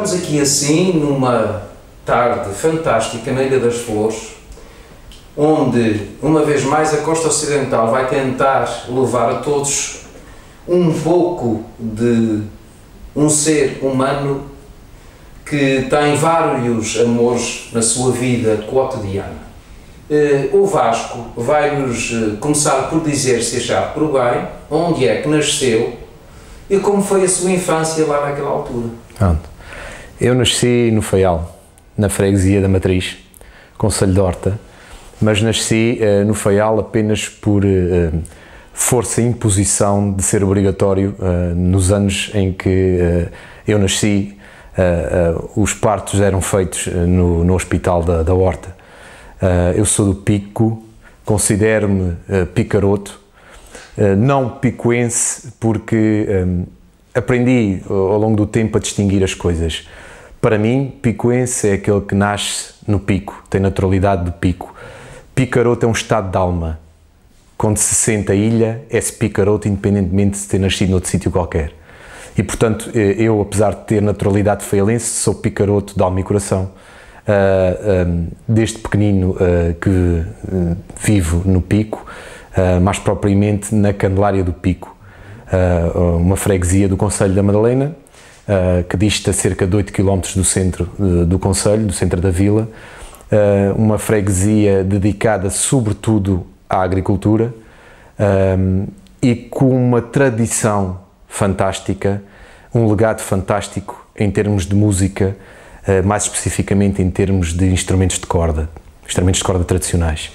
Estamos aqui assim, numa tarde fantástica na Ilha das Flores, onde, uma vez mais, a Costa Ocidental vai tentar levar a todos um pouco de um ser humano que tem vários amores na sua vida cotidiana. O Vasco vai-nos começar por dizer, se achar por bem, onde é que nasceu e como foi a sua infância lá naquela altura. Pronto. Eu nasci no Faial, na freguesia da Matriz, concelho de Horta, mas nasci no Faial apenas por força e imposição de ser obrigatório nos anos em que eu nasci. Os partos eram feitos no hospital da Horta. Eu sou do Pico, considero-me picaroto, não picoense, porque aprendi ao longo do tempo a distinguir as coisas. Para mim, picoense é aquele que nasce no Pico, tem naturalidade do Pico. Picaroto é um estado de alma. Quando se sente a ilha, é-se picaroto independentemente de ter nascido noutro sítio qualquer. E, portanto, eu, apesar de ter naturalidade faialense, sou picaroto de alma e coração. Desde pequenino que vivo no Pico, mais propriamente na Candelária do Pico, uma freguesia do concelho da Madalena, que dista cerca de 8 km do centro do concelho, do centro da vila, uma freguesia dedicada sobretudo à agricultura e com uma tradição fantástica, um legado fantástico em termos de música, mais especificamente em termos de instrumentos de corda tradicionais.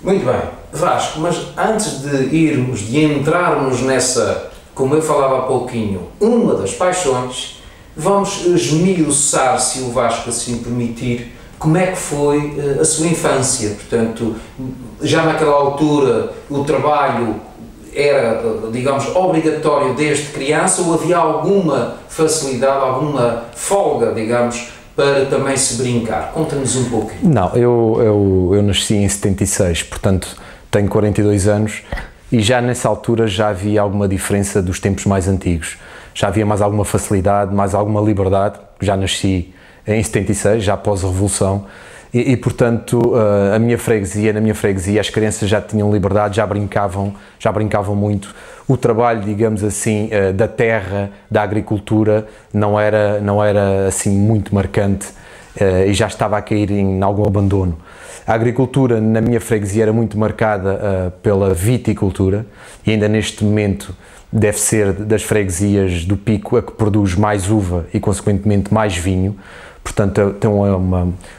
Muito bem, Vasco, mas antes de entrarmos nessa, como eu falava há pouquinho, uma das paixões, vamos esmiuçar, se o Vasco assim permitir, como é que foi a sua infância. Portanto, já naquela altura o trabalho era, digamos, obrigatório desde criança, ou havia alguma facilidade, alguma folga, digamos, para também se brincar? Conta-nos um pouquinho. Não, eu nasci em 76, portanto tenho 42 anos e já nessa altura já havia alguma diferença dos tempos mais antigos. Já havia mais alguma facilidade, mais alguma liberdade. Já nasci em 76, já após a Revolução, e portanto na minha freguesia as crianças já tinham liberdade, já brincavam muito. O trabalho, digamos assim, da terra, da agricultura, não era assim muito marcante e já estava a cair em algum abandono. A agricultura na minha freguesia era muito marcada pela viticultura e ainda neste momento deve ser das freguesias do Pico a que produz mais uva e consequentemente mais vinho. Portanto, tem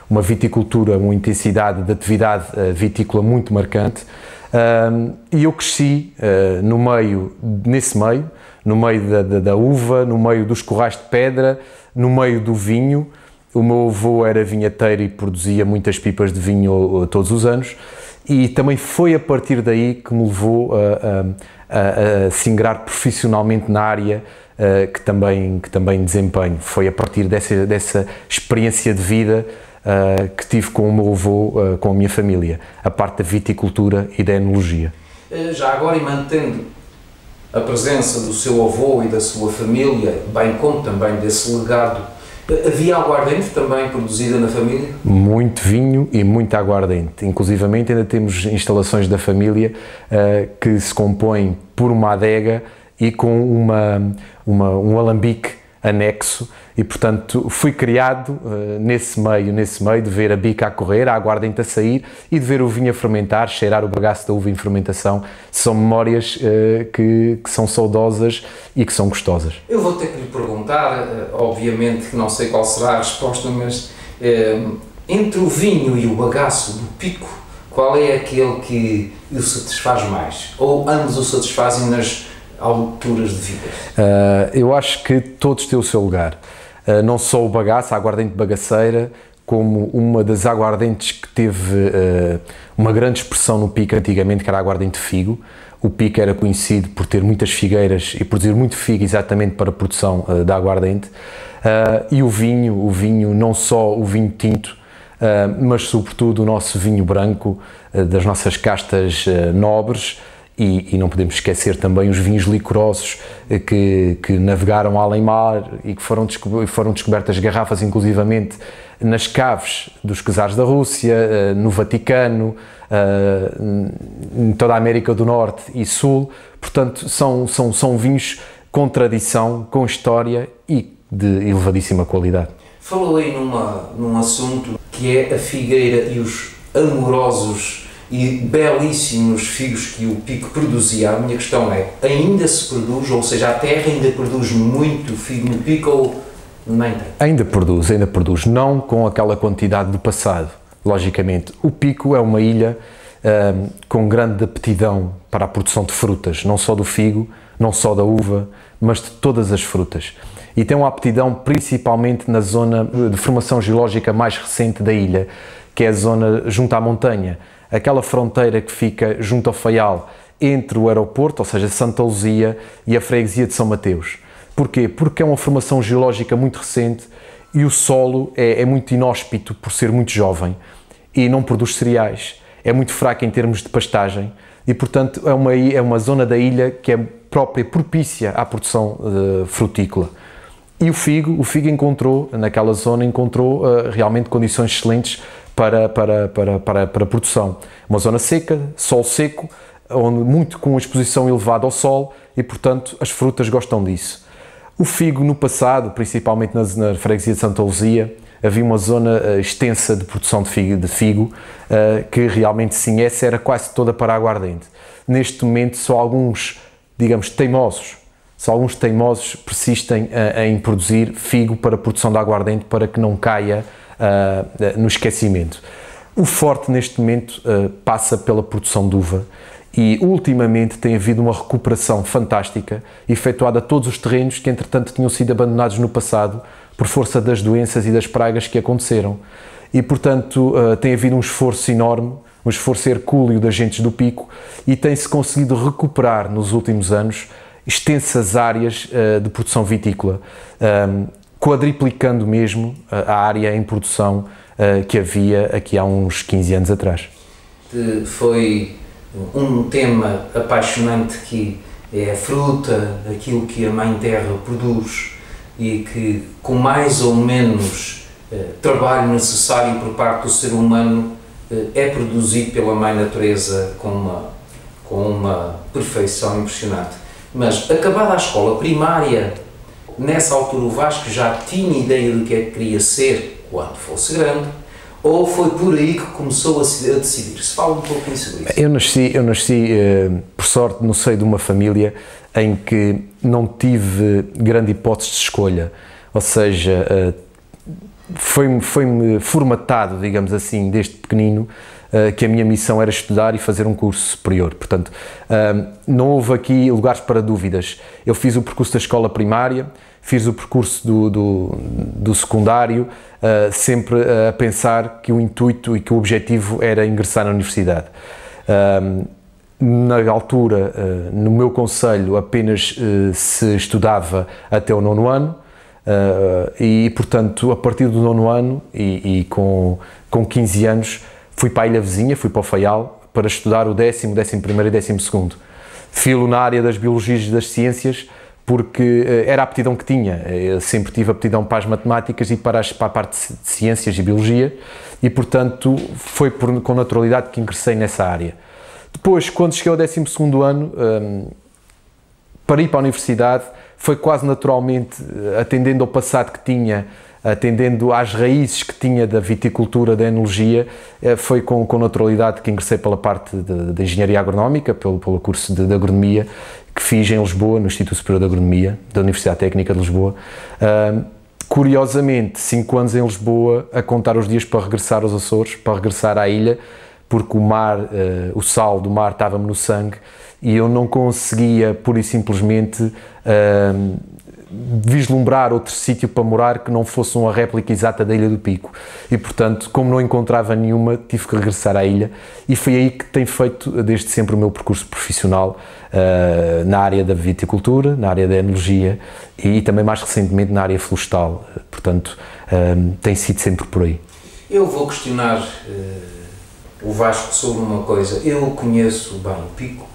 uma viticultura, uma intensidade de atividade vitícola muito marcante. E eu cresci nesse meio, no meio da uva, no meio dos currais de pedra, no meio do vinho. O meu avô era vinhateiro e produzia muitas pipas de vinho todos os anos, e também foi a partir daí que me levou a se ingrar profissionalmente na área que também desempenho. Foi a partir dessa experiência de vida que tive com o meu avô, com a minha família, a parte da viticultura e da enologia. Já agora, e mantendo a presença do seu avô e da sua família, bem como também desse legado, havia aguardente também produzida na família? Muito vinho e muita aguardente. Inclusivamente ainda temos instalações da família que se compõem por uma adega e com um alambique anexo, e portanto fui criado nesse meio de ver a bica a correr, a aguardente a sair e de ver o vinho a fermentar, cheirar o bagaço da uva em fermentação. São memórias que são saudosas e que são gostosas. Eu vou ter que lhe perguntar, obviamente que não sei qual será a resposta, mas entre o vinho e o bagaço do Pico, qual é aquele que o satisfaz mais? Ou ambos o satisfazem nas alturas de vida? Eu acho que todos têm o seu lugar. Não só o bagaço, a aguardente bagaceira, como uma das aguardentes que teve uma grande expressão no Pico antigamente, que era a aguardente de figo. O Pico era conhecido por ter muitas figueiras e produzir muito figo exatamente para a produção da aguardente. E o vinho, não só o vinho tinto, mas sobretudo o nosso vinho branco, das nossas castas nobres, e não podemos esquecer também os vinhos licorosos que navegaram além-mar e que foram descobertas garrafas inclusivamente nas caves dos czares da Rússia, no Vaticano, em toda a América do Norte e Sul. Portanto, são vinhos com tradição, com história e de elevadíssima qualidade. Falou aí num assunto que é a figueira e os amorosos e belíssimos figos que o Pico produzia. A minha questão é, ainda se produz, ou seja, a terra ainda produz muito figo no Pico ou nem tem? Ainda produz, não com aquela quantidade do passado, logicamente. O Pico é uma ilha com grande aptidão para a produção de frutas, não só do figo, não só da uva, mas de todas as frutas. E tem uma aptidão principalmente na zona de formação geológica mais recente da ilha, que é a zona junto à montanha, aquela fronteira que fica junto ao Faial, entre o aeroporto, ou seja, Santa Luzia, e a freguesia de São Mateus. Porquê? Porque é uma formação geológica muito recente e o solo é muito inóspito por ser muito jovem e não produz cereais, é muito fraco em termos de pastagem e, portanto, é uma zona da ilha que é própria, propícia à produção frutícola. E o figo encontrou, naquela zona, realmente condições excelentes para a produção. Uma zona seca, sol seco, onde muito com exposição elevada ao sol e, portanto, as frutas gostam disso. O figo, no passado, principalmente na freguesia de Santa Luzia, havia uma zona extensa de produção de figo que realmente, sim, essa era quase toda para aguardente. Neste momento, só alguns, digamos, teimosos persistem em produzir figo para a produção de aguardente para que não caia no esquecimento. O forte neste momento passa pela produção de uva e ultimamente tem havido uma recuperação fantástica efetuada a todos os terrenos que entretanto tinham sido abandonados no passado por força das doenças e das pragas que aconteceram e portanto tem havido um esforço enorme, um esforço hercúleo de agentes do Pico e tem-se conseguido recuperar nos últimos anos extensas áreas de produção vitícola, quadriplicando mesmo a área em produção que havia aqui há uns 15 anos atrás. Foi um tema apaixonante que é a fruta, aquilo que a Mãe Terra produz e que com mais ou menos trabalho necessário por parte do ser humano é produzido pela Mãe Natureza com uma perfeição impressionante. Mas, acabada a escola primária, nessa altura o Vasco já tinha ideia do que é que queria ser quando fosse grande, ou foi por aí que começou a decidir? Se fala um pouquinho sobre isso. Eu nasci, por sorte, no seio de uma família em que não tive grande hipótese de escolha, ou seja, foi-me formatado, digamos assim, desde pequenino, que a minha missão era estudar e fazer um curso superior. Portanto, não houve aqui lugares para dúvidas. Eu fiz o percurso da escola primária, fiz o percurso do secundário, sempre a pensar que o intuito e que o objetivo era ingressar na universidade. Na altura, no meu concelho, apenas se estudava até o 9º ano, e, portanto, a partir do 9º ano e com 15 anos, fui para a ilha vizinha, fui para o Faial, para estudar o 10º, 11º e 12º. Filo na área das biologias e das ciências, porque era a aptidão que tinha. Eu sempre tive aptidão para as matemáticas e para a parte de ciências e biologia, e, portanto, foi com naturalidade que ingressei nessa área. Depois, quando cheguei ao 12º ano, para ir para a universidade, foi quase naturalmente, atendendo ao passado que tinha, atendendo às raízes que tinha da viticultura, da enologia, foi com naturalidade que ingressei pela parte de engenharia agronómica, pelo curso de agronomia, que fiz em Lisboa, no Instituto Superior de Agronomia, da Universidade Técnica de Lisboa. Curiosamente, 5 anos em Lisboa, a contar os dias para regressar aos Açores, para regressar à ilha, porque o mar, o sal do mar estava-me no sangue e eu não conseguia, pura e simplesmente, vislumbrar outro sítio para morar que não fosse uma réplica exata da Ilha do Pico. E, portanto, como não encontrava nenhuma, tive que regressar à ilha e foi aí que tenho feito desde sempre o meu percurso profissional na área da viticultura, na área da enologia e também mais recentemente na área florestal. Portanto, tem sido sempre por aí. Eu vou questionar o Vasco sobre uma coisa. Eu conheço bem o Pico,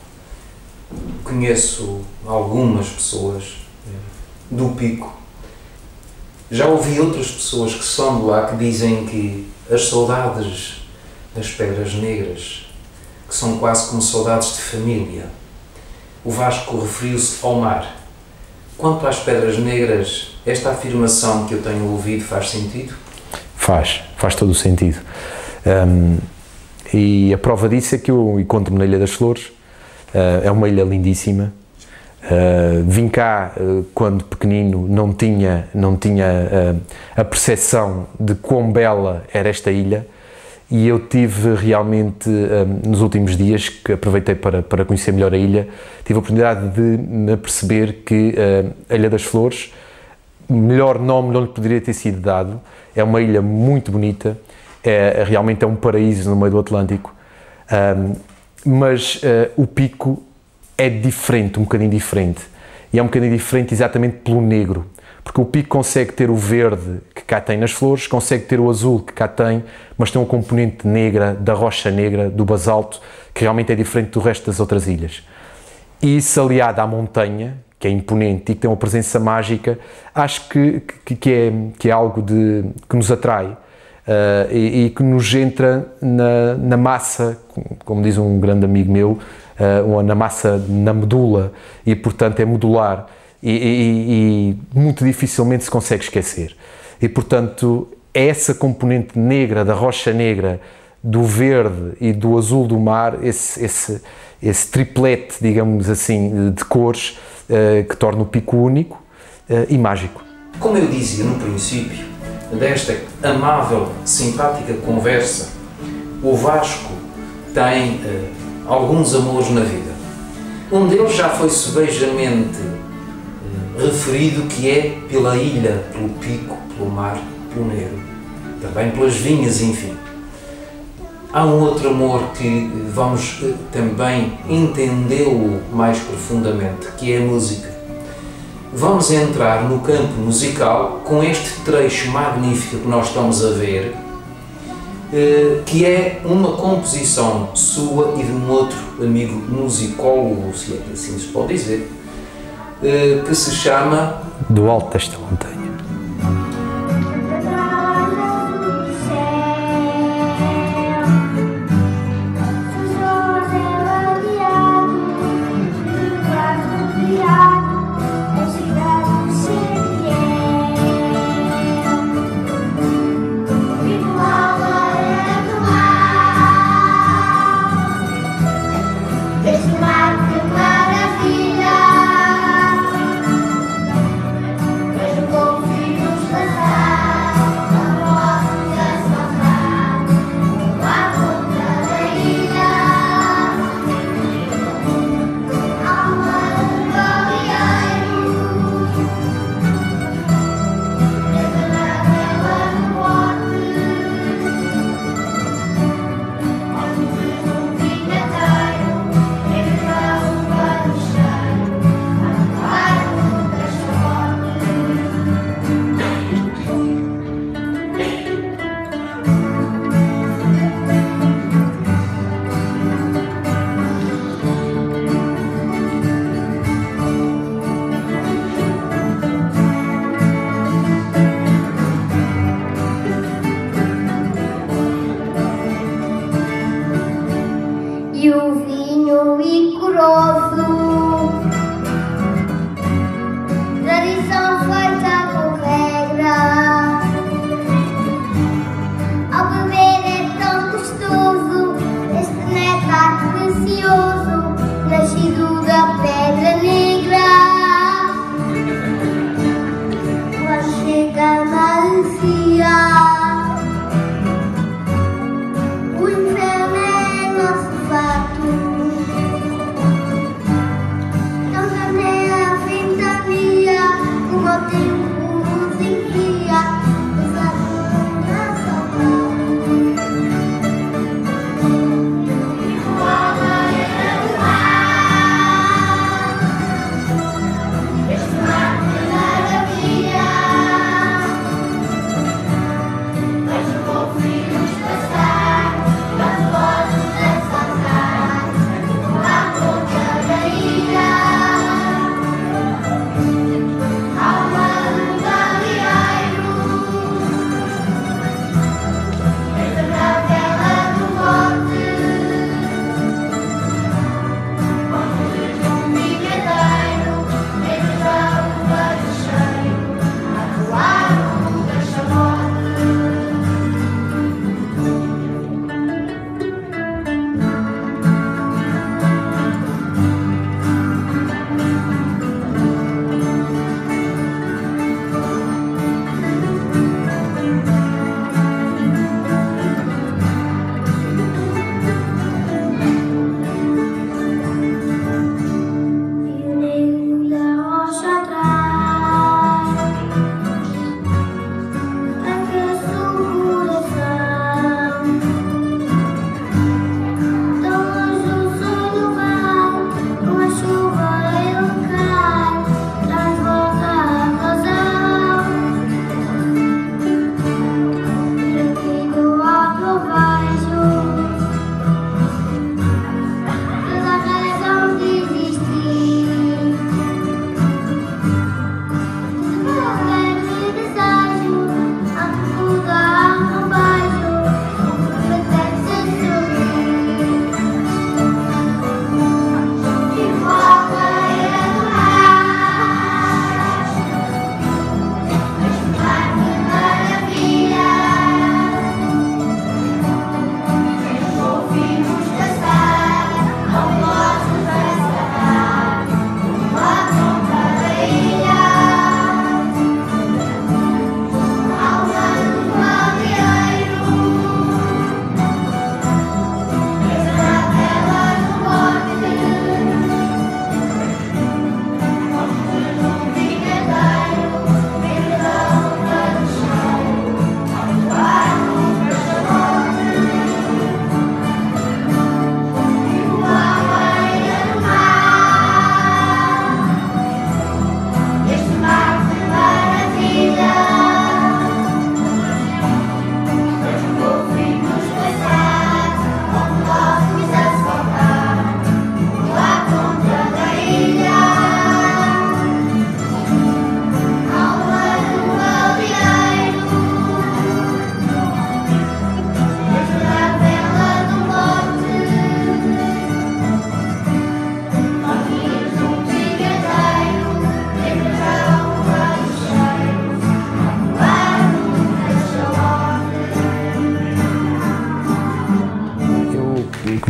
conheço algumas pessoas do Pico. Já ouvi outras pessoas que são de lá que dizem que as saudades das Pedras Negras, que são quase como saudades de família. O Vasco referiu-se ao mar. Quanto às Pedras Negras, esta afirmação que eu tenho ouvido faz sentido? Faz todo o sentido. E a prova disso é que eu encontro-me na Ilha das Flores. É uma ilha lindíssima. Vim cá quando pequenino, não tinha a percepção de quão bela era esta ilha, e eu tive realmente, nos últimos dias, que aproveitei para conhecer melhor a ilha, tive a oportunidade de me aperceber que a Ilha das Flores, melhor nome não lhe poderia ter sido dado. É uma ilha muito bonita, realmente é um paraíso no meio do Atlântico, mas o Pico é diferente, um bocadinho diferente, e é um bocadinho diferente exatamente pelo negro, porque o Pico consegue ter o verde que cá tem nas flores, consegue ter o azul que cá tem, mas tem uma componente negra, da rocha negra, do basalto, que realmente é diferente do resto das outras ilhas. E isso aliado à montanha, que é imponente e que tem uma presença mágica, acho que é algo que nos atrai e que nos entra na massa, como diz um grande amigo meu, na massa, na medula, e portanto é modular e muito dificilmente se consegue esquecer. E portanto é essa componente negra, da rocha negra, do verde e do azul do mar, esse triplete, digamos assim, de cores, que torna o Pico único e mágico. Como eu dizia no princípio desta amável, simpática conversa, o Vasco tem alguns amores na vida. Um deles já foi subejamente referido, que é pela ilha, pelo Pico, pelo mar, pelo negro, também pelas vinhas, enfim. Há um outro amor que vamos também entendê-lo mais profundamente, que é a música. Vamos entrar no campo musical com este trecho magnífico que nós estamos a ver, que é uma composição sua e de um outro amigo musicólogo, se é que assim se pode dizer, que se chama Do Alto desta Montanha.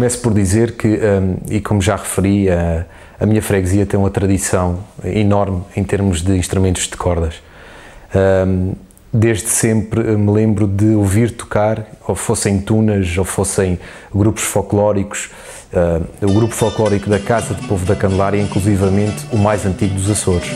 começo por dizer que, e como já referi, a minha freguesia tem uma tradição enorme em termos de instrumentos de cordas. Desde sempre me lembro de ouvir tocar, ou fossem tunas, ou fossem grupos folclóricos. O grupo folclórico da Casa de Povo da Candelária é inclusivamente o mais antigo dos Açores.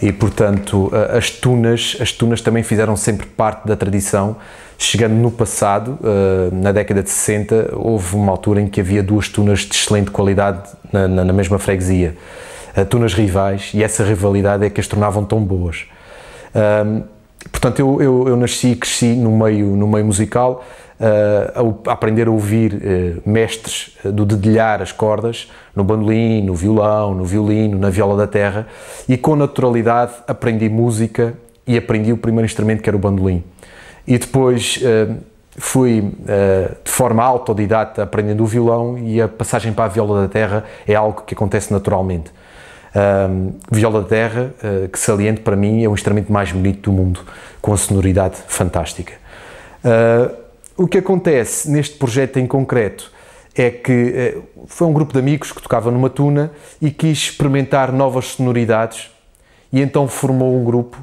E, portanto, as tunas também fizeram sempre parte da tradição. Chegando no passado, na década de 60, houve uma altura em que havia duas tunas de excelente qualidade na mesma freguesia. Tunas rivais, e essa rivalidade é que as tornavam tão boas. Portanto, eu nasci e cresci no meio musical, a aprender a ouvir mestres do dedilhar as cordas, no bandolim, no violão, no violino, na viola da terra, e com naturalidade aprendi música e aprendi o primeiro instrumento, que era o bandolim. E depois fui de forma autodidata aprendendo o violão, e a passagem para a viola da terra é algo que acontece naturalmente. Viola da terra, que saliente para mim, é o instrumento mais bonito do mundo, com a sonoridade fantástica. O que acontece neste projeto em concreto é que foi um grupo de amigos que tocava numa tuna e quis experimentar novas sonoridades, e então formou um grupo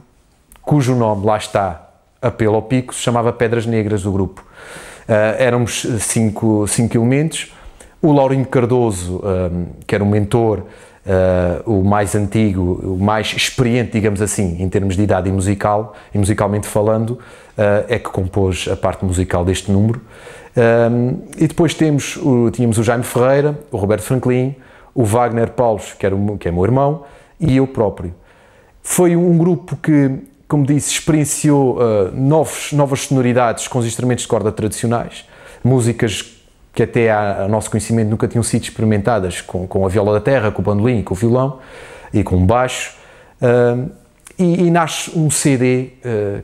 cujo nome, lá está, apelo ao pico, se chamava Pedras Negras, o grupo. Éramos cinco elementos. O Laurinho Cardoso, que era um mentor, o mais antigo, o mais experiente, digamos assim, em termos de idade e musicalmente falando, é que compôs a parte musical deste número. E depois tínhamos o Jaime Ferreira, o Roberto Franklin, o Wagner Paulos, que é meu irmão, e eu próprio. Foi um grupo que, como disse, experienciou novas sonoridades com os instrumentos de corda tradicionais, músicas que até a nosso conhecimento nunca tinham sido experimentadas, com a viola da terra, com o bandolim, com o violão e com o baixo. E nasce um CD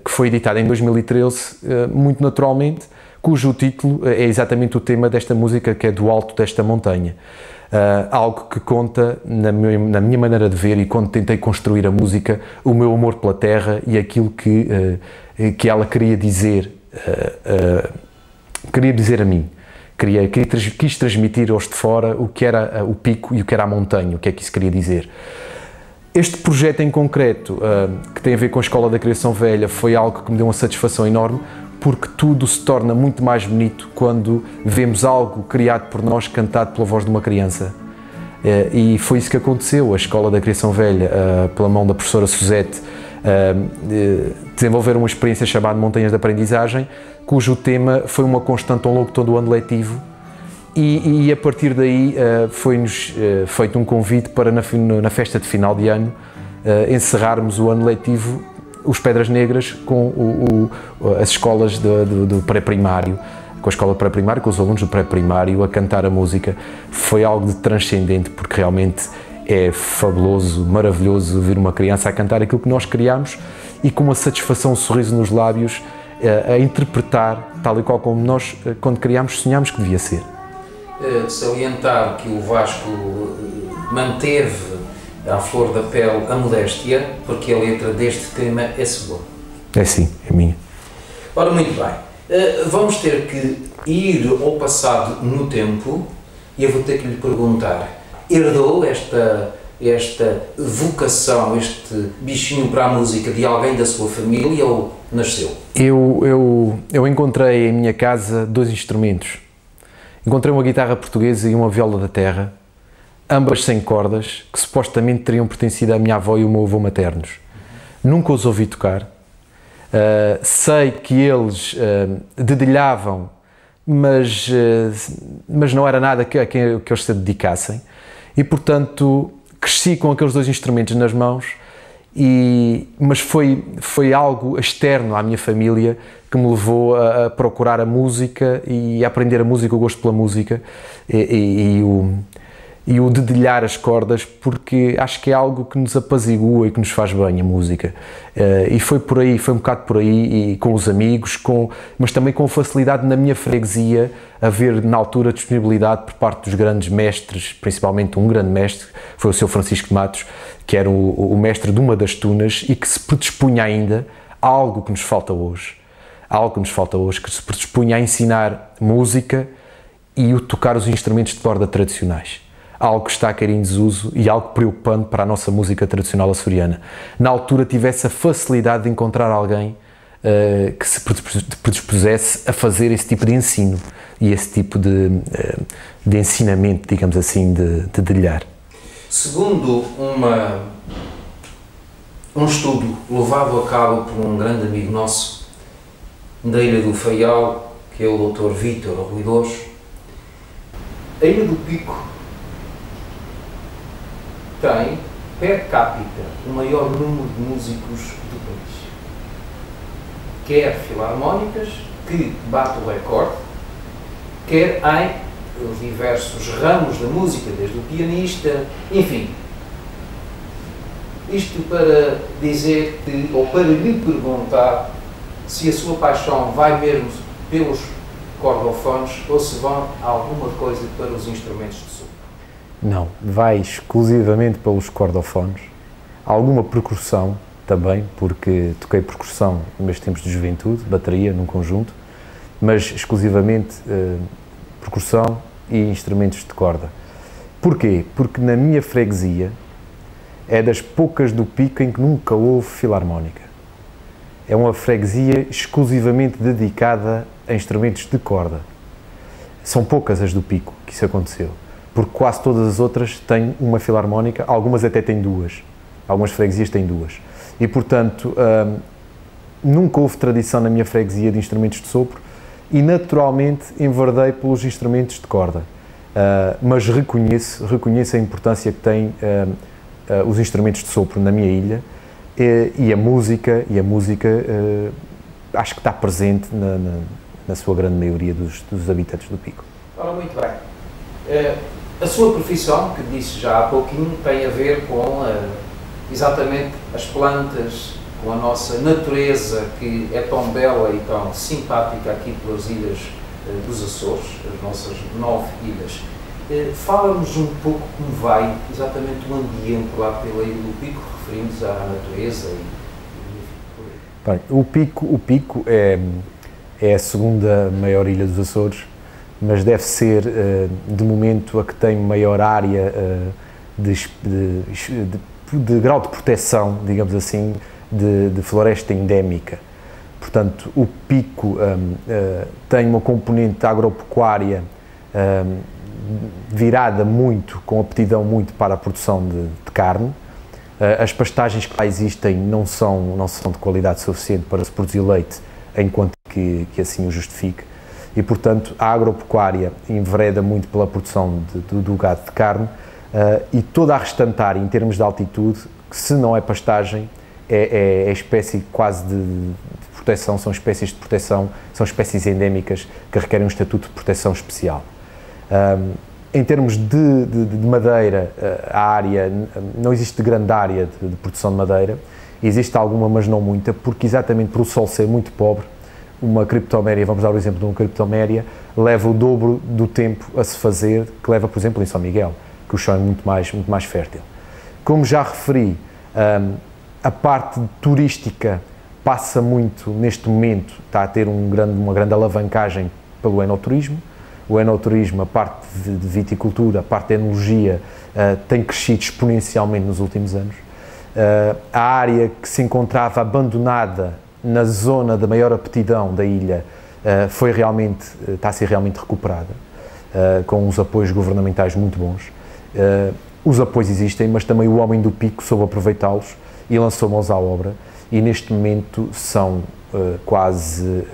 que foi editado em 2013, muito naturalmente, cujo título é exatamente o tema desta música, que é Do Alto desta Montanha. Algo que conta, na minha maneira de ver, e quando tentei construir a música, o meu amor pela terra e aquilo que ela queria dizer a mim. Quis transmitir aos de fora o que era o pico e o que era a montanha, o que é que isso queria dizer. Este projeto em concreto, que tem a ver com a Escola da Criação Velha, foi algo que me deu uma satisfação enorme, porque tudo se torna muito mais bonito quando vemos algo criado por nós, cantado pela voz de uma criança. E foi isso que aconteceu. A Escola da Criação Velha, pela mão da professora Suzette, desenvolveram uma experiência chamada Montanhas de Aprendizagem, cujo tema foi uma constante ao longo de todo o ano letivo, e a partir daí foi-nos feito um convite para na festa de final de ano encerrarmos o ano letivo, os Pedras Negras, com as escolas do pré-primário, com a escola pré-primária, com os alunos do pré-primário a cantar a música. Foi algo de transcendente, porque realmente é fabuloso, maravilhoso ver uma criança a cantar aquilo que nós criámos e com uma satisfação, um sorriso nos lábios, a interpretar tal e qual como nós, quando criámos, sonhámos que devia ser. De salientar que o Vasco manteve à flor da pele a modéstia, porque a letra deste tema é sua. É sim, é minha. Ora, muito bem. Vamos ter que ir ao passado no tempo e eu vou ter que lhe perguntar: herdou esta vocação, este bichinho para a música de alguém da sua família ou nasceu? Eu encontrei em minha casa dois instrumentos. Encontrei uma guitarra portuguesa e uma viola da terra, ambas sem cordas, que supostamente teriam pertencido à minha avó e ao meu avô maternos. Nunca os ouvi tocar. Sei que eles dedilhavam, mas não era nada que eles se dedicassem. E, portanto, cresci com aqueles dois instrumentos nas mãos, mas foi algo externo à minha família que me levou a procurar a música e a aprender a música, o gosto pela música e o dedilhar as cordas, porque acho que é algo que nos apazigua e que nos faz bem, a música. E foi por aí, foi um bocado por aí, e com os amigos, mas também com facilidade na minha freguesia, haver na altura disponibilidade por parte dos grandes mestres, principalmente um grande mestre, foi o Sr. Francisco de Matos, que era o mestre de uma das tunas e que se predispunha ainda a algo que nos falta hoje. Que se predispunha a ensinar música e tocar os instrumentos de corda tradicionais. Algo que está a cair em desuso e algo preocupante para a nossa música tradicional açoriana. Na altura tivesse a facilidade de encontrar alguém que se predispusesse a fazer esse tipo de ensino e esse tipo de ensinamento, digamos assim, de dedilhar. Segundo um estudo levado a cabo por um grande amigo nosso da Ilha do Faial, que é o Dr. Vítor Ruidoso, a Ilha do Pico tem, per capita, o maior número de músicos do país. Quer filarmónicas, que bate o recorde, quer em diversos ramos da música, desde o pianista, enfim. Isto para dizer que, ou para lhe perguntar se a sua paixão vai mesmo pelos cordofones ou se vão alguma coisa para os instrumentos de sopro. Não, vai exclusivamente pelos cordofones. Alguma percussão também, porque toquei percussão nos meus tempos de juventude, bateria num conjunto, mas exclusivamente percussão e instrumentos de corda. Porquê? Porque na minha freguesia é das poucas do Pico em que nunca houve filarmónica. É uma freguesia exclusivamente dedicada a instrumentos de corda. São poucas as do Pico que isso aconteceu, porque quase todas as outras têm uma filarmónica, algumas até têm duas, algumas freguesias têm duas. E, portanto, nunca houve tradição na minha freguesia de instrumentos de sopro e, naturalmente, enverdei pelos instrumentos de corda. Mas reconheço a importância que têm os instrumentos de sopro na minha ilha e a música acho que está presente na sua grande maioria dos habitantes do Pico. Ora, muito bem. A sua profissão, que disse já há pouquinho, tem a ver com exatamente as plantas, com a nossa natureza que é tão bela e tão simpática aqui pelas ilhas dos Açores, as nossas 9 ilhas. Fala-nos um pouco como vai exatamente o ambiente lá pela Ilha do Pico, referindo-se à natureza e Bem, o Pico é a segunda maior ilha dos Açores, mas deve ser, de momento, a que tem maior área de grau de proteção, digamos assim, de floresta endémica. Portanto, o Pico tem uma componente agropecuária virada muito, com aptidão muito para a produção de carne. As pastagens que lá existem não são de qualidade suficiente para se produzir leite, enquanto que assim o justifique. E, portanto, a agropecuária envereda muito pela produção do gado de carne, e toda a restante área, em termos de altitude, que se não é pastagem, é espécie quase de proteção, são espécies de proteção, são espécies endémicas que requerem um estatuto de proteção especial. Em termos de madeira, a área, não existe grande área de produção de madeira, existe alguma, mas não muita, porque exatamente por o solo ser muito pobre, uma criptoméria, vamos dar o exemplo de uma criptoméria, leva o dobro do tempo a se fazer que leva, por exemplo, em São Miguel, que o chão é muito mais fértil. Como já referi, a parte turística passa muito, neste momento, está a ter uma grande alavancagem pelo enoturismo. O enoturismo, a parte de viticultura, a parte de enologia, tem crescido exponencialmente nos últimos anos. A área que se encontrava abandonada na zona da maior aptidão da ilha está a ser realmente recuperada, com os apoios governamentais muito bons. Os apoios existem, mas também o homem do pico soube aproveitá-los e lançou mãos à obra, e neste momento são quase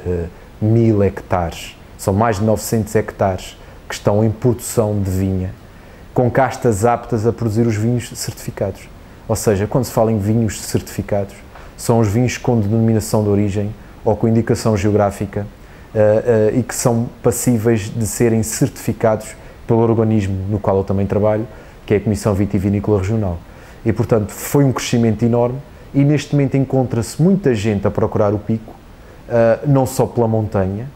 1000 hectares, são mais de 900 hectares que estão em produção de vinha, com castas aptas a produzir os vinhos certificados. Ou seja, quando se fala em vinhos certificados, são os vinhos com denominação de origem ou com indicação geográfica e que são passíveis de serem certificados pelo organismo no qual eu também trabalho, que é a Comissão Vitivinícola Regional. E, portanto, foi um crescimento enorme e neste momento encontra-se muita gente a procurar o pico, não só pela montanha,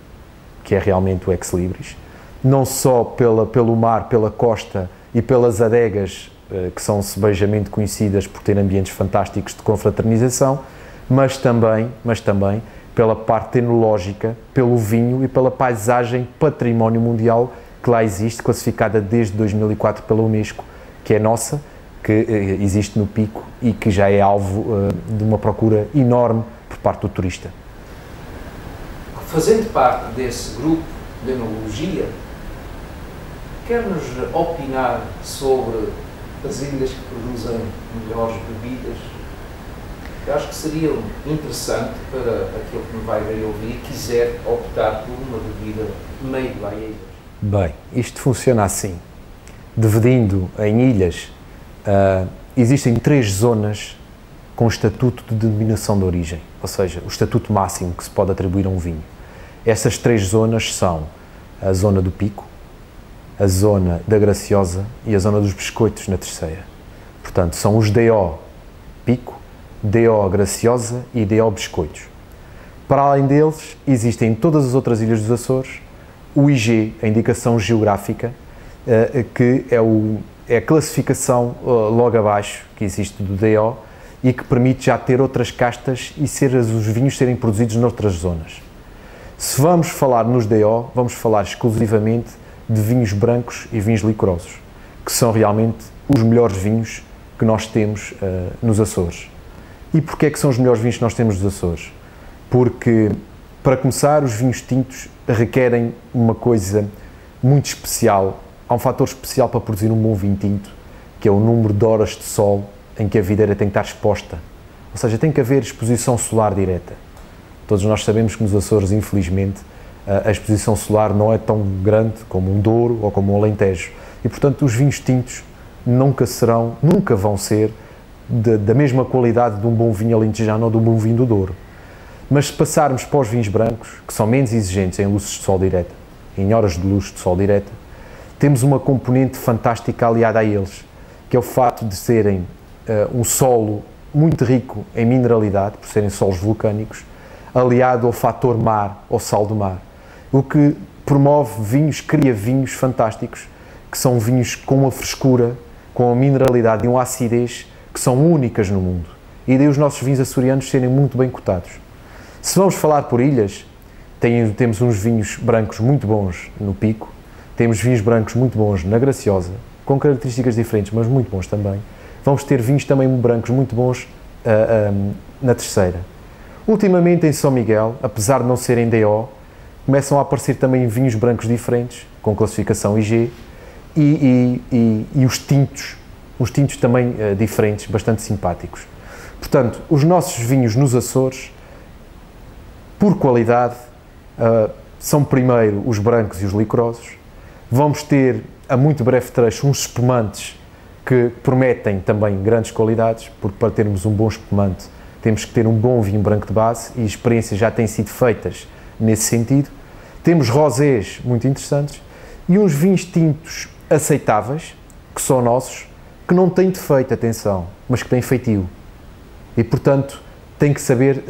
que é realmente o ex-libris, não só pelo mar, pela costa e pelas adegas, que são sebejamente conhecidas por ter ambientes fantásticos de confraternização, mas também pela parte enológica, pelo vinho e pela paisagem património mundial que lá existe, classificada desde 2004 pela Unesco, que é nossa, que existe no Pico e que já é alvo de uma procura enorme por parte do turista. Fazendo parte desse grupo de enologia, quer-nos opinar sobre as ilhas que produzem melhores bebidas? Eu acho que seria interessante para aquele que me vai ver ouvir e quiser optar por uma bebida made by ilhas. Bem, isto funciona assim. Dividindo em ilhas, existem 3 zonas com estatuto de denominação de origem, ou seja, o estatuto máximo que se pode atribuir a um vinho. Essas 3 zonas são a zona do Pico, a zona da Graciosa e a zona dos Biscoitos na terceira. Portanto, são os DO Pico, DO Graciosa e DO Biscoitos. Para além deles, existem em todas as outras ilhas dos Açores o IG, a indicação geográfica, que é a classificação logo abaixo que existe do DO e que permite já ter outras castas e os vinhos serem produzidos noutras zonas. Se vamos falar nos DO, vamos falar exclusivamente de vinhos brancos e vinhos licorosos, que são realmente os melhores vinhos que nós temos nos Açores. E porquê é que são os melhores vinhos que nós temos nos Açores? Porque, para começar, os vinhos tintos requerem uma coisa muito especial. Há um fator especial para produzir um bom vinho tinto, que é o número de horas de sol em que a videira tem que estar exposta. Ou seja, tem que haver exposição solar direta. Todos nós sabemos que nos Açores, infelizmente, a exposição solar não é tão grande como um Douro ou como um Alentejo. E, portanto, os vinhos tintos nunca vão ser da mesma qualidade de um bom vinho alentejano ou de um bom vinho do Douro. Mas se passarmos para os vinhos brancos, que são menos exigentes em luzes de sol direta, em horas de luz de sol direta, temos uma componente fantástica aliada a eles, que é o facto de serem um solo muito rico em mineralidade, por serem solos vulcânicos, aliado ao fator mar, ao sal do mar, o que promove vinhos, cria vinhos fantásticos, que são vinhos com uma frescura, com uma mineralidade e uma acidez que são únicas no mundo. E daí os nossos vinhos açorianos serem muito bem cotados. Se vamos falar por ilhas, temos uns vinhos brancos muito bons no Pico, temos vinhos brancos muito bons na Graciosa, com características diferentes, mas muito bons também. Vamos ter vinhos também brancos muito bons na terceira. Ultimamente, em São Miguel, apesar de não serem DO, começam a aparecer também vinhos brancos diferentes, com classificação IG, e os tintos também diferentes, bastante simpáticos. Portanto, os nossos vinhos nos Açores, por qualidade, são primeiro os brancos e os licorosos. Vamos ter, a muito breve trecho, uns espumantes que prometem também grandes qualidades, porque para termos um bom espumante temos que ter um bom vinho branco de base e experiências já têm sido feitas nesse sentido. Temos rosés muito interessantes e uns vinhos tintos aceitáveis, que são nossos, que não têm defeito, atenção, mas que têm feitio. E, portanto, tem que saber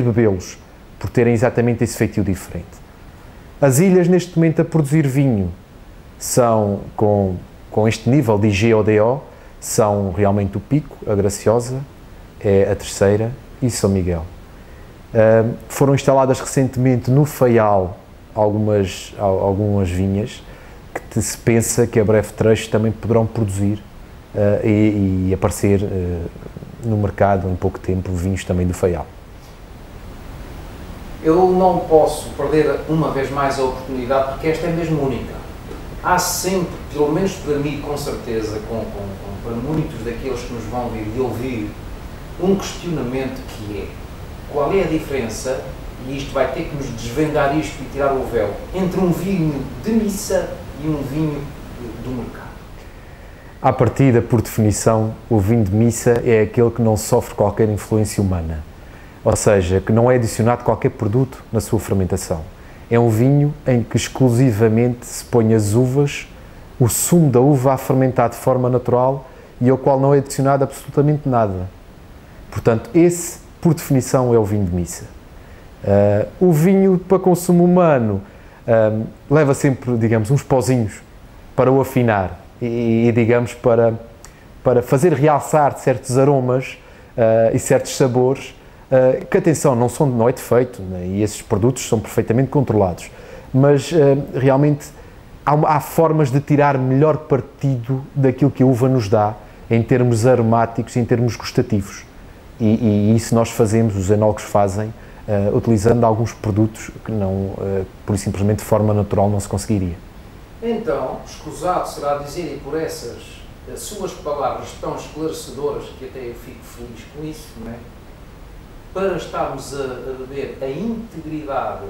bebê-los, por terem exatamente esse feitio diferente. As ilhas, neste momento, a produzir vinho, são com este nível de IG ou DO, são realmente o Pico, a Graciosa, é a Terceira e São Miguel. Foram instaladas recentemente no Faial algumas vinhas que se pensa que a breve trecho também poderão produzir e aparecer no mercado em pouco tempo vinhos também do Faial. Eu não posso perder uma vez mais a oportunidade, porque esta é mesmo única. Há sempre, pelo menos para mim, com certeza, para muitos daqueles que nos vão vir e ouvir, um questionamento que é: qual é a diferença, e isto vai ter que nos desvendar isto e tirar o véu, entre um vinho de missa e um vinho do mercado? À partida, por definição, o vinho de missa é aquele que não sofre qualquer influência humana, ou seja, que não é adicionado qualquer produto na sua fermentação. É um vinho em que exclusivamente se põe as uvas, o sumo da uva a fermentar de forma natural e ao qual não é adicionado absolutamente nada. Portanto, esse, por definição, é o vinho de missa. O vinho para consumo humano leva sempre, digamos, uns pozinhos para o afinar e digamos, para fazer realçar certos aromas e certos sabores, que, atenção, não é defeito, né? E esses produtos são perfeitamente controlados, mas realmente há formas de tirar melhor partido daquilo que a uva nos dá, em termos aromáticos e em termos gustativos. E isso nós fazemos, os enólogos fazem, utilizando alguns produtos que não, por e simplesmente de forma natural não se conseguiria. Então, escusado será dizer, e por essas suas palavras tão esclarecedoras, que até eu fico feliz com isso, não é? Para estarmos a beber a integridade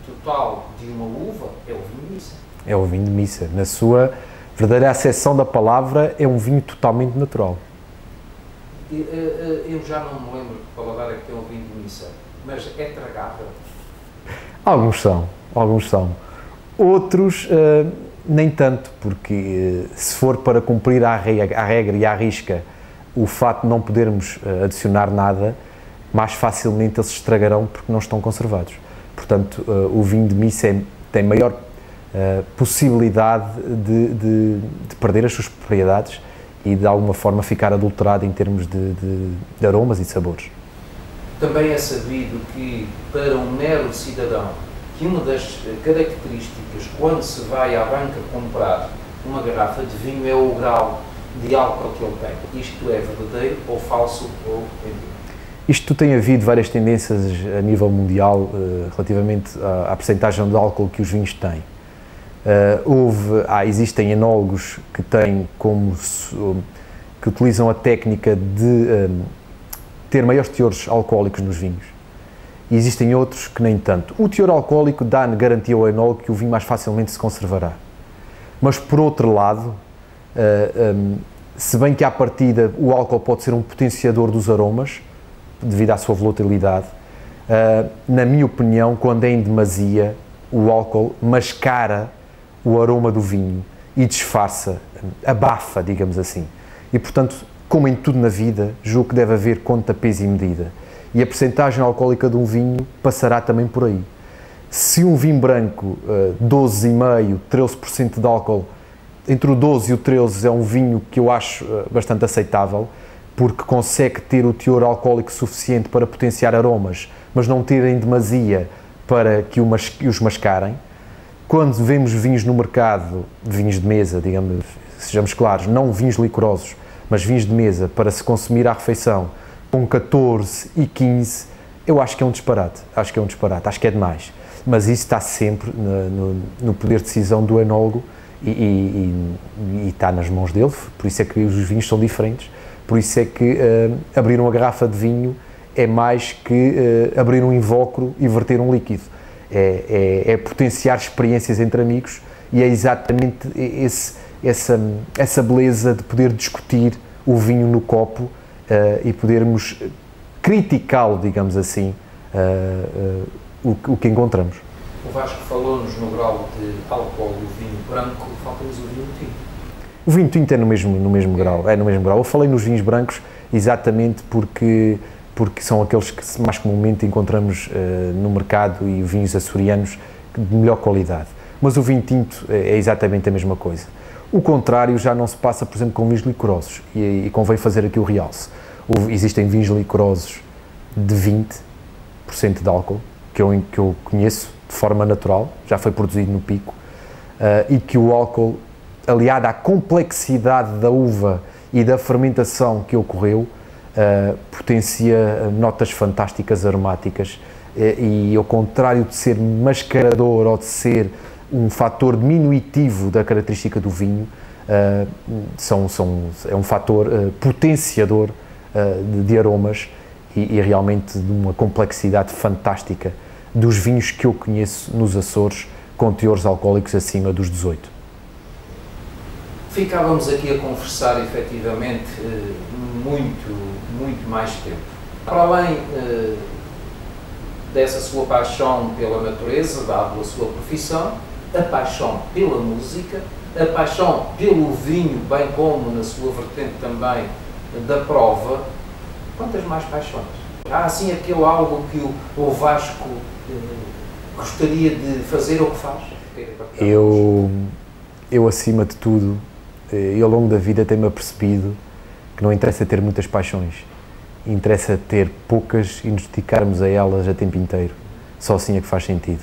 total de uma uva, é o vinho de missa. É o vinho de missa. Na sua verdadeira acessão da palavra, é um vinho totalmente natural. Eu já não me lembro que paladar é que tem um vinho de missa, mas é tragável? Alguns são. Outros, nem tanto, porque se for para cumprir a regra e à risca o facto de não podermos adicionar nada, mais facilmente eles se estragarão porque não estão conservados. Portanto, o vinho de missa tem maior possibilidade de perder as suas propriedades e de alguma forma ficar adulterado em termos de aromas e de sabores. Também é sabido que, para um mero cidadão, que uma das características quando se vai à banca comprar uma garrafa de vinho é o grau de álcool que ele tem. Isto é verdadeiro ou falso ou mentira? Isto tem havido várias tendências a nível mundial relativamente à percentagem de álcool que os vinhos têm. Existem enólogos que que utilizam a técnica de ter maiores teores alcoólicos nos vinhos. E existem outros que nem tanto. O teor alcoólico dá garantia ao enólogo que o vinho mais facilmente se conservará. Mas, por outro lado, se bem que à partida o álcool pode ser um potenciador dos aromas, devido à sua volatilidade, na minha opinião, quando é em demasia, o álcool mascara o aroma do vinho e disfarça, abafa, digamos assim. E, portanto, como em tudo na vida, julgo que deve haver conta, peso e medida. E a percentagem alcoólica de um vinho passará também por aí. Se um vinho branco, 12,5%, 13% de álcool, entre o 12 e o 13 é um vinho que eu acho bastante aceitável, porque consegue ter o teor alcoólico suficiente para potenciar aromas, mas não ter em demasia para que os mascarem. Quando vemos vinhos no mercado, vinhos de mesa, digamos, sejamos claros, não vinhos licorosos, mas vinhos de mesa para se consumir à refeição, com 14 e 15, eu acho que é um disparate, acho que é demais. Mas isso está sempre no poder de decisão do enólogo e está nas mãos dele, por isso é que os vinhos são diferentes, por isso é que abrir uma garrafa de vinho é mais que abrir um invólucro e verter um líquido, é potenciar experiências entre amigos e é exatamente essa beleza de poder discutir o vinho no copo e podermos criticá-lo, digamos assim, o que encontramos. O Vasco falou-nos no grau de álcool do vinho branco, falta-nos o vinho tinto. O vinho tinto é no mesmo grau, é no mesmo grau. Eu falei nos vinhos brancos exatamente porque são aqueles que mais comumente encontramos no mercado e vinhos açorianos de melhor qualidade. Mas o vinho tinto é exatamente a mesma coisa. O contrário já não se passa, por exemplo, com vinhos licorosos e convém fazer aqui o realce. Existem vinhos licorosos de 20% de álcool, que eu conheço de forma natural, já foi produzido no pico, e que o álcool, aliado à complexidade da uva e da fermentação que ocorreu, potencia notas fantásticas aromáticas e ao contrário de ser mascarador ou de ser um fator diminuitivo da característica do vinho, é um fator potenciador de aromas e realmente de uma complexidade fantástica dos vinhos que eu conheço nos Açores com teores alcoólicos acima dos 18. Ficávamos aqui a conversar efetivamente muito mais tempo. Para além dessa sua paixão pela natureza, dado a sua profissão, a paixão pela música, a paixão pelo vinho, bem como na sua vertente também da prova, quantas mais paixões? Há assim aquele algo que o Vasco gostaria de fazer ou que faz? Eu acima de tudo, e ao longo da vida tenho-me apercebido que não interessa ter muitas paixões, interessa ter poucas e nos dedicarmos a elas a tempo inteiro. Só assim é que faz sentido.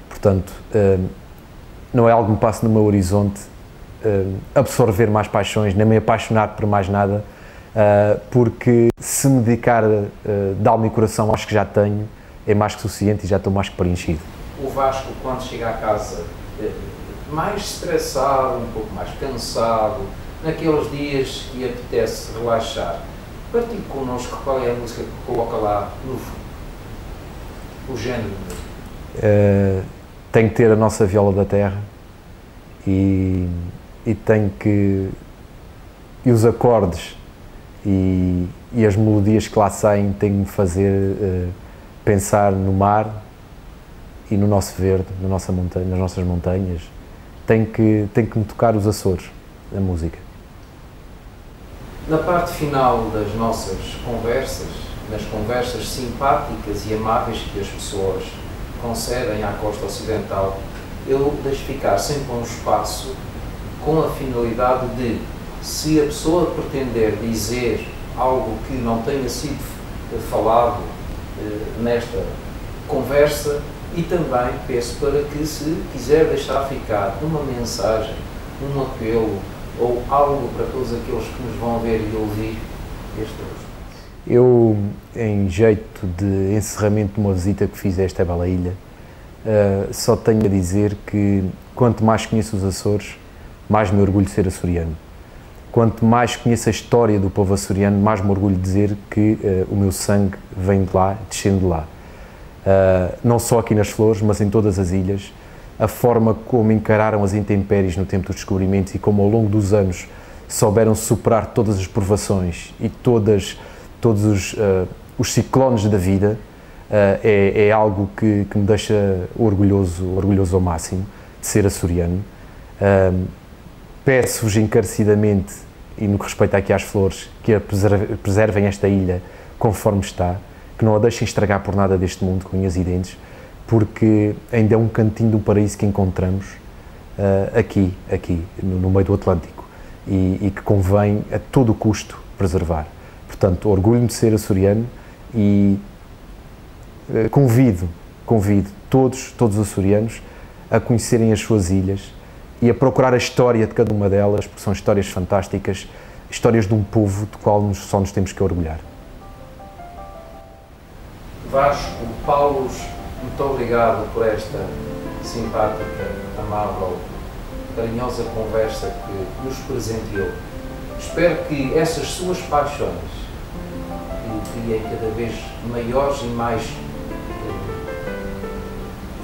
Portanto, não é algo que me passe no meu horizonte absorver mais paixões, nem me apaixonar por mais nada, porque se me dedicar de alma e coração, acho que já tenho, é mais que suficiente e já estou mais que preenchido. O Vasco, quando chega a casa, mais estressado, um pouco mais cansado, naqueles dias que apetece relaxar, partilhe connosco qual é a música que coloca lá no fundo, o género. Tenho que ter a nossa viola da terra e tenho que... e os acordes e as melodias que lá saem têm que me fazer pensar no mar e no nosso verde, na nossa montanha, nas nossas montanhas. Tem que me tocar os Açores, a música. Na parte final das nossas conversas, nas conversas simpáticas e amáveis que as pessoas concedem à costa ocidental, eu deixo ficar sempre um espaço com a finalidade de, se a pessoa pretender dizer algo que não tenha sido falado nesta conversa, e também peço para que, se quiser deixar ficar uma mensagem, um apelo ou algo para todos aqueles que nos vão ver e ouvir este hoje. Eu, em jeito de encerramento de uma visita que fiz a esta bela ilha, só tenho a dizer que quanto mais conheço os Açores, mais me orgulho de ser açoriano. Quanto mais conheço a história do povo açoriano, mais me orgulho de dizer que o meu sangue vem de lá, descendo de lá. Não só aqui nas Flores, mas em todas as ilhas, a forma como encararam as intempéries no tempo dos descobrimentos e como ao longo dos anos souberam superar todas as provações e todos os ciclones da vida, é algo que me deixa orgulhoso ao máximo de ser açoriano. Peço-vos encarecidamente, e no que respeita aqui às Flores, que preservem esta ilha conforme está, que não a deixem estragar por nada deste mundo com unhas e dentes, porque ainda é um cantinho do paraíso que encontramos aqui no meio do Atlântico e que convém a todo custo preservar. Portanto, orgulho-me de ser açoriano e convido todos os açorianos a conhecerem as suas ilhas e a procurar a história de cada uma delas, porque são histórias fantásticas, histórias de um povo do qual só nos temos que orgulhar. Vasco, Paulo, muito obrigado por esta simpática, amável carinhosa conversa que nos presenteou. Espero que essas suas paixões, que criem cada vez maiores e mais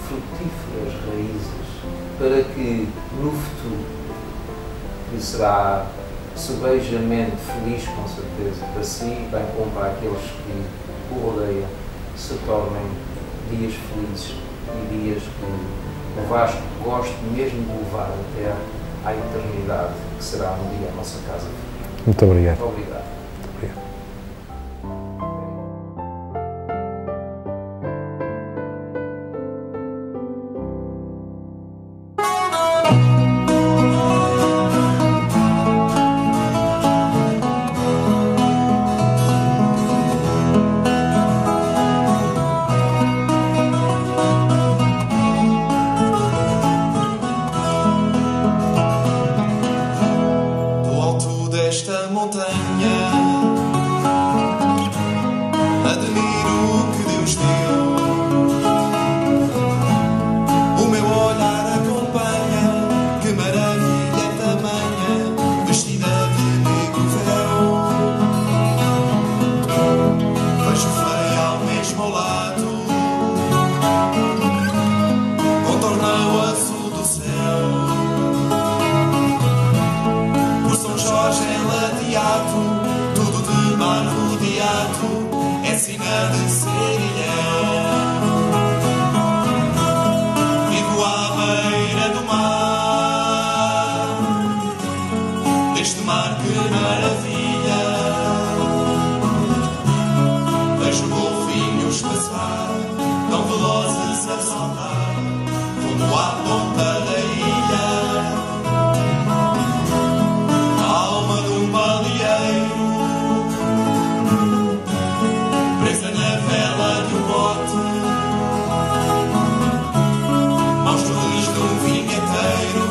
frutíferas raízes, para que no futuro, que será sobejamente feliz com certeza, para si, bem como para aqueles que o rodeiam, se tornem dias felizes e dias que o Vasco goste mesmo de levar até à eternidade, que será um dia a nossa casa. Muito obrigado. Muito obrigado. Muito obrigado. Esta montanha, admiro o que Deus deu. O meu olhar acompanha, que maravilha tamanha, vestida de negro véu. Vejo feia ao mesmo lado, contorna o azul do céu. Por São Jorge tudo de mar rodeado, é sina de serilhão. Vivo à beira do mar, deste mar que maravilha. Vejo golfinhos passar, tão velozes a saltar, rumo à ponta da ilha. Presa na vela do bote, monstros de um vinheteiro,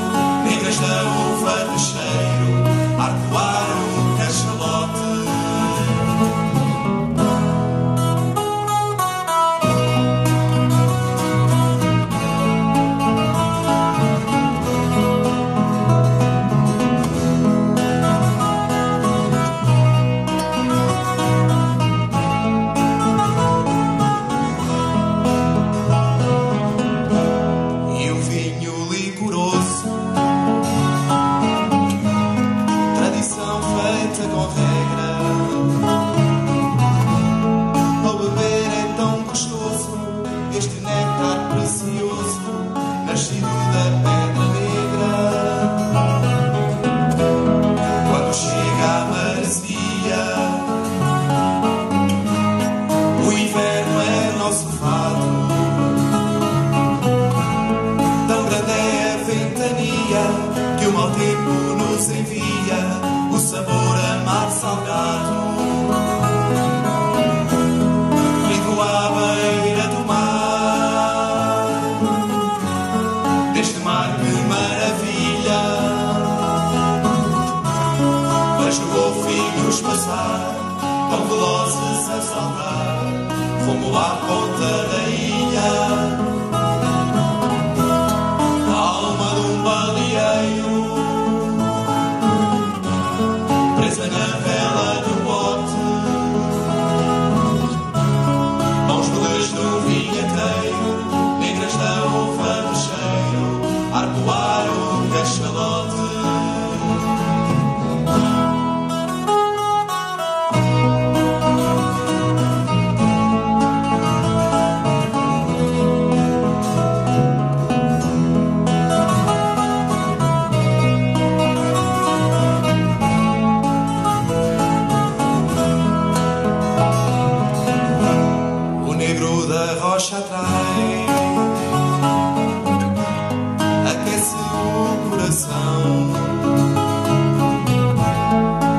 negras da uva de cheiro, arcoar o cachalote. Nascido da pedra negra, quando chega a maresia, o inverno é nosso fado. Tão grande é a ventania que o mau tempo nos envia o sabor amar salgado. Vivo à beira do mar, deste mar que maravilha. Vejo golfinhos passar, tão velozes a saltar, rumo à ponta da ilha. A alma de um baleeiro, presa na vela do bote, mãos nuas do vinheteiro, negras da uva de cheiro, arcoar o cachalote. O negro da rocha atrai, aquece o coração.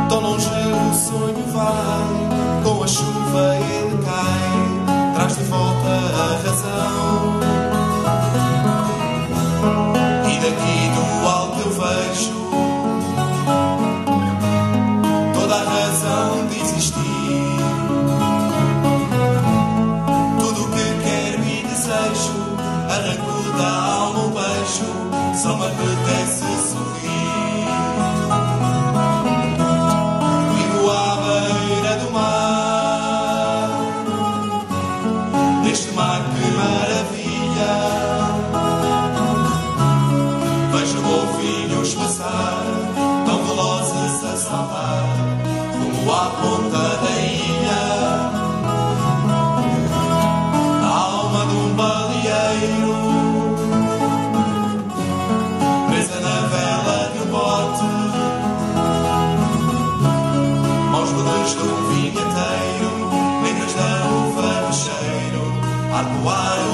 Tão longe o sonho vai, com a chuva ele cai, traz de volta a razão. E daqui do alto eu vejo toda a razão de existir. Tudo o que quero e desejo, arranco da alma um beijo, só me apetece à ponta da ilha. A alma de um baleeiro presa na vela de um bote, aos belos de um vinheteiro, negras da uva de cheiro, a voar